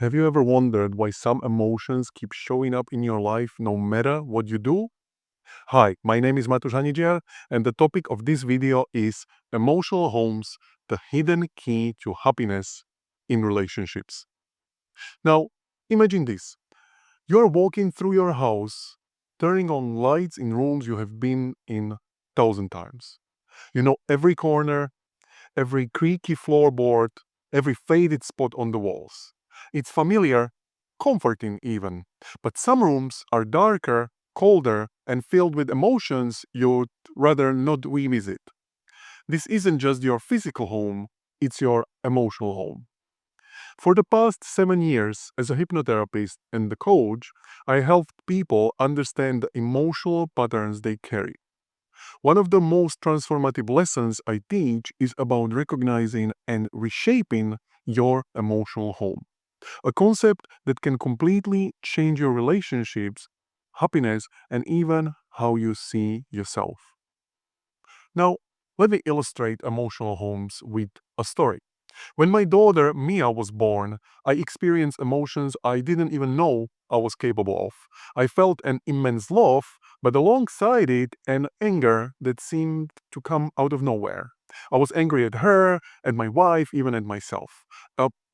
Have you ever wondered why some emotions keep showing up in your life no matter what you do? Hi, my name is Matusz Hanidziar, and the topic of this video is emotional homes, the hidden key to happiness in relationships. Now, imagine this. You're walking through your house, turning on lights in rooms you have been in 1,000 times. You know every corner, every creaky floorboard, every faded spot on the walls. It's familiar, comforting even. But some rooms are darker, colder, and filled with emotions you'd rather not revisit. This isn't just your physical home, it's your emotional home. For the past 7 years, as a hypnotherapist and the coach, I helped people understand the emotional patterns they carry. One of the most transformative lessons I teach is about recognizing and reshaping your emotional home, a concept that can completely change your relationships, happiness, and even how you see yourself. Now, let me illustrate emotional homes with a story. When my daughter Mia was born, I experienced emotions I didn't even know I was capable of. I felt an immense love, but alongside it, an anger that seemed to come out of nowhere. I was angry at her, at my wife, even at myself.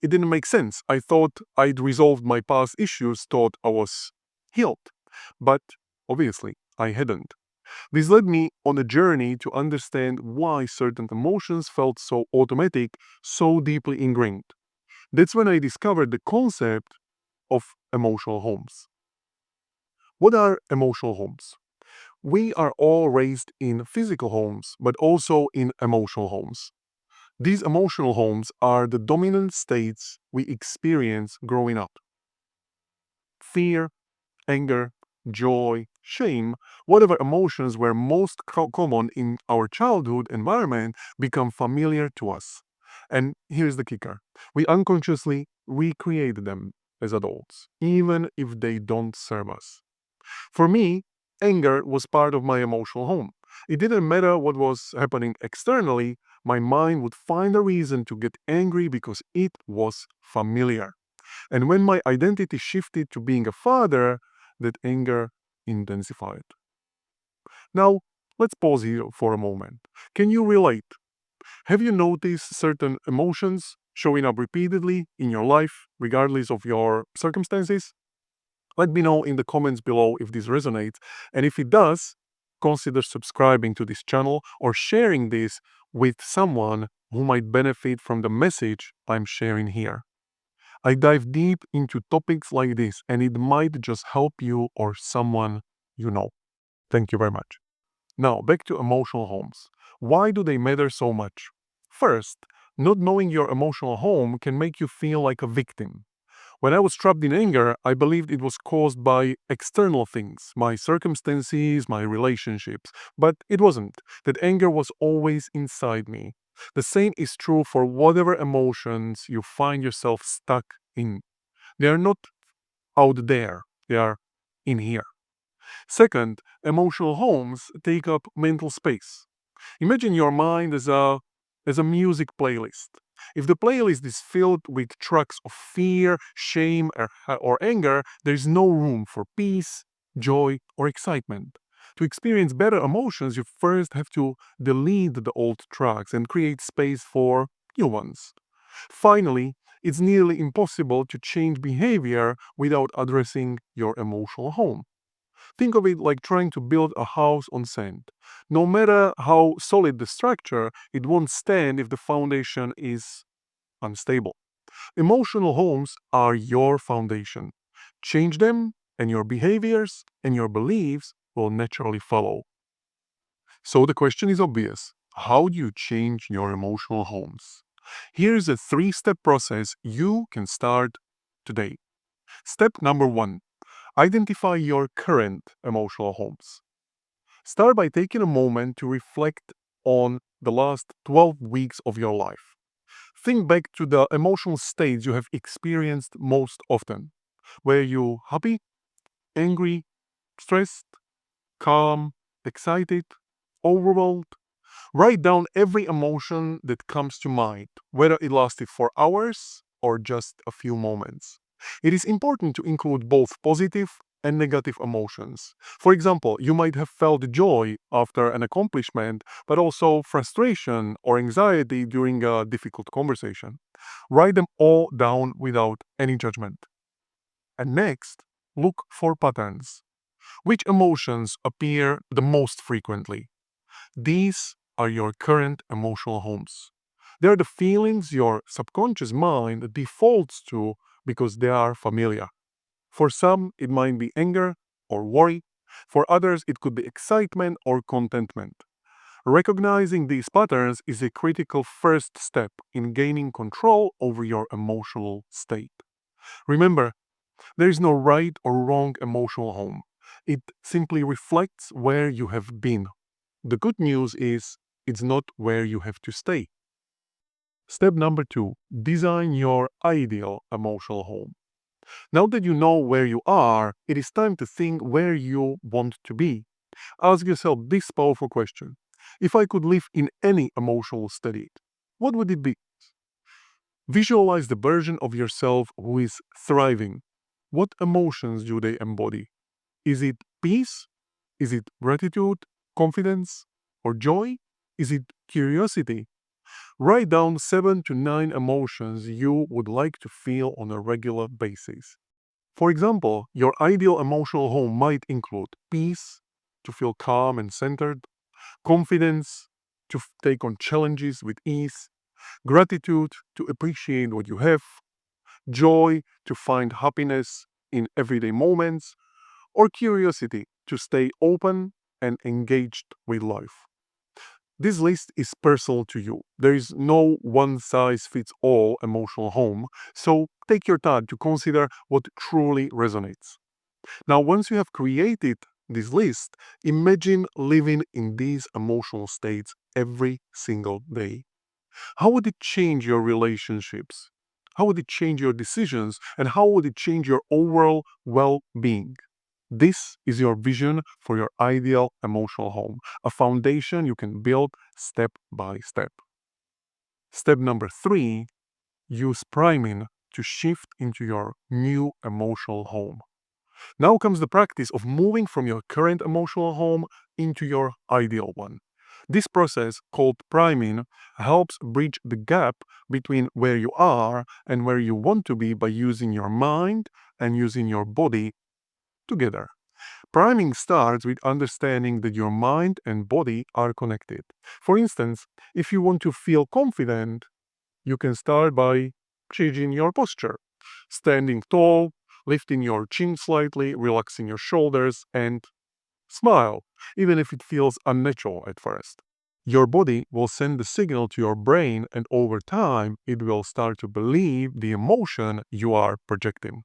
It didn't make sense. I thought I'd resolved my past issues, thought I was healed. But obviously, I hadn't. This led me on a journey to understand why certain emotions felt so automatic, so deeply ingrained. That's when I discovered the concept of emotional homes. What are emotional homes? We are all raised in physical homes, but also in emotional homes. These emotional homes are the dominant states we experience growing up. Fear, anger, joy, shame, whatever emotions were most common in our childhood environment become familiar to us. And here's the kicker, we unconsciously recreate them as adults, even if they don't serve us. For me, anger was part of my emotional home. It didn't matter what was happening externally, my mind would find a reason to get angry because it was familiar. And when my identity shifted to being a father, that anger intensified. Now, let's pause here for a moment. Can you relate? Have you noticed certain emotions showing up repeatedly in your life, regardless of your circumstances? Let me know in the comments below if this resonates, and if it does, consider subscribing to this channel or sharing this with someone who might benefit from the message I'm sharing here. I dive deep into topics like this, and it might just help you or someone you know. Thank you very much. Now, back to emotional homes. Why do they matter so much? First, not knowing your emotional home can make you feel like a victim. When I was trapped in anger, I believed it was caused by external things, my circumstances, my relationships. But it wasn't. That anger was always inside me. The same is true for whatever emotions you find yourself stuck in. They are not out there, they are in here. Second, emotional homes take up mental space. Imagine your mind as a music playlist. If the playlist is filled with tracks of fear, shame, or anger, there is no room for peace, joy, or excitement. To experience better emotions, you first have to delete the old tracks and create space for new ones. Finally, it's nearly impossible to change behavior without addressing your emotional home. Think of it like trying to build a house on sand. No matter how solid the structure, it won't stand if the foundation is unstable. Emotional homes are your foundation. Change them, and your behaviors and your beliefs will naturally follow. So the question is obvious. How do you change your emotional homes? Here's a 3-step process you can start today. Step number 1, identify your current emotional homes. Start by taking a moment to reflect on the last 12 weeks of your life. Think back to the emotional states you have experienced most often. Were you happy, angry, stressed, calm, excited, overwhelmed? Write down every emotion that comes to mind, whether it lasted for hours or just a few moments. It is important to include both positive and negative emotions. For example, you might have felt joy after an accomplishment, but also frustration or anxiety during a difficult conversation. Write them all down without any judgment. And next, look for patterns. Which emotions appear the most frequently? These are your current emotional homes. They are the feelings your subconscious mind defaults to because they are familiar. For some, it might be anger or worry. For others, it could be excitement or contentment. Recognizing these patterns is a critical first step in gaining control over your emotional state. Remember, there is no right or wrong emotional home. It simply reflects where you have been. The good news is it's not where you have to stay. Step number 2, design your ideal emotional home. Now that you know where you are, it is time to think where you want to be. Ask yourself this powerful question. If I could live in any emotional state, what would it be? Visualize the version of yourself who is thriving. What emotions do they embody? Is it peace? Is it gratitude, confidence, or joy? Is it curiosity? Write down 7 to 9 emotions you would like to feel on a regular basis. For example, your ideal emotional home might include peace, to feel calm and centered, confidence, to take on challenges with ease, gratitude, to appreciate what you have, joy, to find happiness in everyday moments, or curiosity, to stay open and engaged with life. This list is personal to you. There is no one size fits all emotional home, so take your time to consider what truly resonates. Now, once you have created this list, imagine living in these emotional states every single day. How would it change your relationships? How would it change your decisions? And how would it change your overall well being? This is your vision for your ideal emotional home, a foundation you can build step by step. Step number 3, use priming to shift into your new emotional home. Now comes the practice of moving from your current emotional home into your ideal one. This process, called priming, helps bridge the gap between where you are and where you want to be by using your mind and using your body together. Priming starts with understanding that your mind and body are connected. For instance, if you want to feel confident, you can start by changing your posture, standing tall, lifting your chin slightly, relaxing your shoulders, and smile, even if it feels unnatural at first. Your body will send the signal to your brain, and over time, it will start to believe the emotion you are projecting.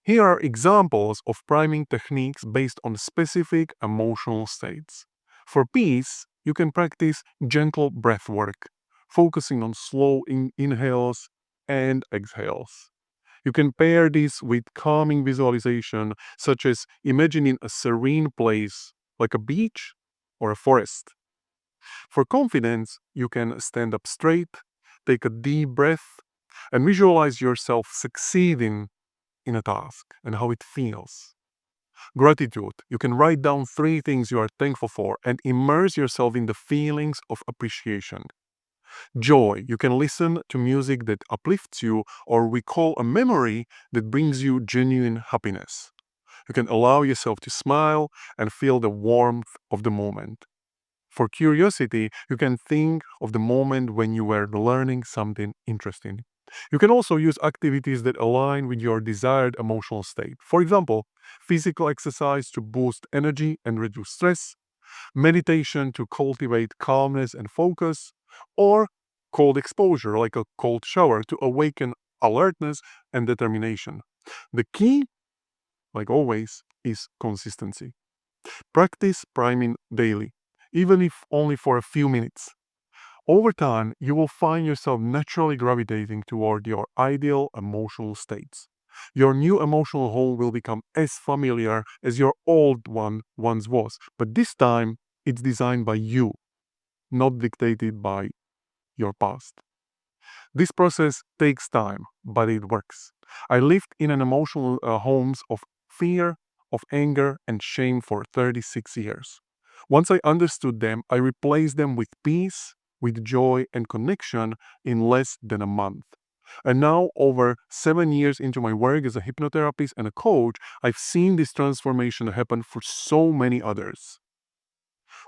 Here are examples of priming techniques based on specific emotional states. For peace, you can practice gentle breath work, focusing on slow inhales and exhales. You can pair this with calming visualization, such as imagining a serene place like a beach or a forest. For confidence, you can stand up straight, take a deep breath, and visualize yourself succeeding in a task and how it feels. Gratitude, you can write down 3 things you are thankful for and immerse yourself in the feelings of appreciation. Joy, you can listen to music that uplifts you or recall a memory that brings you genuine happiness. You can allow yourself to smile and feel the warmth of the moment. For curiosity, you can think of the moment when you were learning something interesting. You can also use activities that align with your desired emotional state. For example, physical exercise to boost energy and reduce stress, meditation to cultivate calmness and focus, or cold exposure like a cold shower to awaken alertness and determination. The key, like always, is consistency. Practice priming daily, even if only for a few minutes. Over time, you will find yourself naturally gravitating toward your ideal emotional states. Your new emotional home will become as familiar as your old one once was, but this time it's designed by you, not dictated by your past. This process takes time, but it works. I lived in an emotional homes of fear, of anger, and shame for 36 years. Once I understood them, I replaced them with peace, with joy, and connection in less than a month. And now, over 7 years into my work as a hypnotherapist and a coach, I've seen this transformation happen for so many others.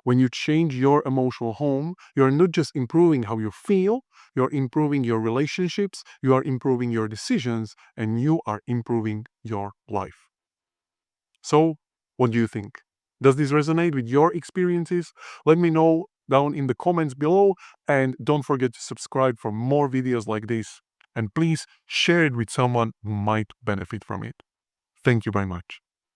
When you change your emotional home, you're not just improving how you feel, you're improving your relationships, you are improving your decisions, and you are improving your life. So, what do you think? Does this resonate with your experiences? Let me know down in the comments below, and don't forget to subscribe for more videos like this. And please share it with someone who might benefit from it. Thank you very much.